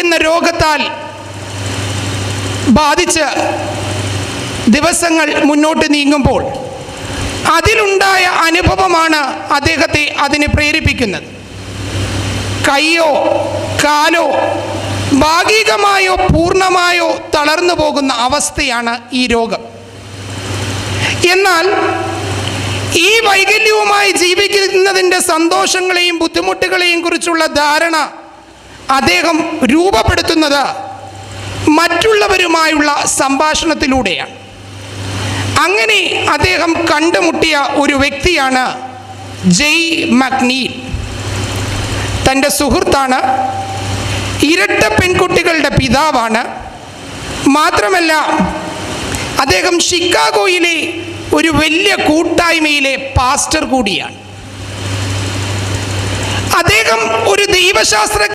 എന്ന രോഗത്താൽ ബാധിച്ച് ദിവസങ്ങൾ മുന്നോട്ട് നീങ്ങുമ്പോൾ അതിലുണ്ടായ അനുഭവമാണ് അദ്ദേഹത്തെ അതിന് പ്രേരിപ്പിക്കുന്നത്. കൈയോ കാലോ ഭാഗികമായോ പൂർണ്ണമായോ തളർന്നു പോകുന്ന അവസ്ഥയാണ് ഈ രോഗം. എന്നാൽ ഈ വൈകല്യവുമായി ജീവിക്കുന്നതിൻ്റെ സന്തോഷങ്ങളെയും ബുദ്ധിമുട്ടുകളെയും കുറിച്ചുള്ള ധാരണ അദ്ദേഹം രൂപപ്പെടുത്തുന്നത് മറ്റുള്ളവരുമായുള്ള സംഭാഷണത്തിലൂടെയാണ്. അങ്ങനെ അദ്ദേഹം കണ്ടുമുട്ടിയ ഒരു വ്യക്തിയാണ് ജെയ് മക്നീൽ. തൻ്റെ സുഹൃത്താണ്, ഇരട്ട പെൺകുട്ടികളുടെ പിതാവാണ്. മാത്രമല്ല അദ്ദേഹം ഷിക്കാഗോയിലെ ഒരു വലിയ കൂട്ടായ്മയിലെ പാസ്റ്റർ കൂടിയാണ്. അദ്ദേഹം ഒരു ദൈവശാസ്ത്ര